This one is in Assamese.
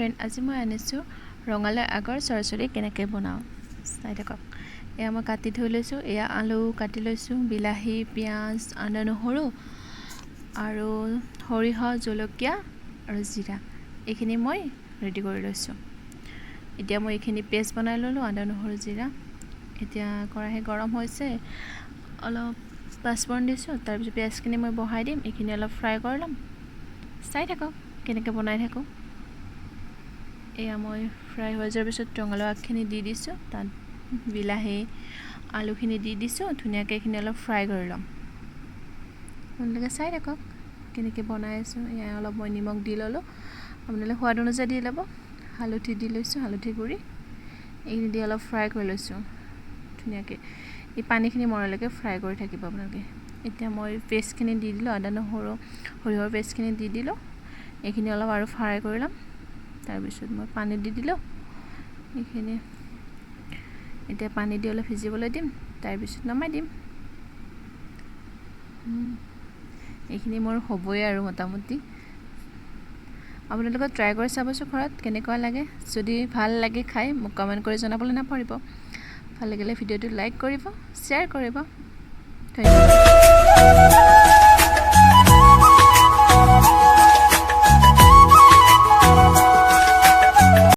ফ্ৰেণ্ড, আজি মই আনিছোঁ ৰঙালাও আগৰ চৰচৰি কেনেকৈ বনাওঁ চাই থাকক। এয়া মই কাটি থৈ লৈছোঁ। এয়া আলু কাটি লৈছোঁ, বিলাহী, পিঁয়াজ, আদা, নহৰু আৰু সৰিয়হ, জলকীয়া আৰু জিৰা, এইখিনি মই ৰেডি কৰি লৈছোঁ। এতিয়া মই এইখিনি পেষ্ট বনাই ল'লোঁ, আদা, নহৰু, জিৰা। এতিয়া কেৰাহী গৰম হৈছে, অলপ পাঁচফোৰণ দিছোঁ। তাৰপিছত পিঁয়াজখিনি মই বহাই দিম, এইখিনি অলপ ফ্ৰাই কৰি ল'ম। চাই থাকক কেনেকৈ বনাই থাকোঁ। এয়া মই ফ্ৰাই হৈ যোৱাৰ পিছত ৰঙালাও আগখিনি দি দিছোঁ, তাত বিলাহী, আলুখিনি দি দিছোঁ। ধুনীয়াকৈ এইখিনি অলপ ফ্ৰাই কৰি ল'ম। আপোনালোকে চাই থাকক কেনেকৈ বনাই আছোঁ। এয়া অলপ মই নিমখ দি ল'লোঁ, আপোনালোকে সোৱাদ অনুযায়ী দি ল'ব। হালধি দি লৈছোঁ, হালধি গুড়ি, এইখিনি দি অলপ ফ্ৰাই কৰি লৈছোঁ ধুনীয়াকৈ। এই পানীখিনি মৰালৈকে ফ্ৰাই কৰি থাকিব আপোনালোকে। এতিয়া মই পেষ্টখিনি দি দিলোঁ, আদা, নহৰু, সৰিয়হৰ পেষ্টখিনি দি দিলোঁ। এইখিনি অলপ আৰু ফ্ৰাই কৰি ল'ম। তাৰপিছত মই পানী দি দিলোঁ এইখিনি। এতিয়া পানী দি অলপ সিজিবলৈ দিম, তাৰপিছত নমাই দিম। এইখিনি মোৰ হ'বই আৰু মোটামুটি। আপোনালোকে ট্ৰাই কৰি চাবচোন ঘৰত কেনেকুৱা লাগে। যদি ভাল লাগে খাই মোক কমেণ্ট কৰি জনাবলৈ নাপাহৰিব। ভাল লাগিলে ভিডিঅ'টো লাইক কৰিব, শ্বেয়াৰ কৰিব। ধন্যবাদ।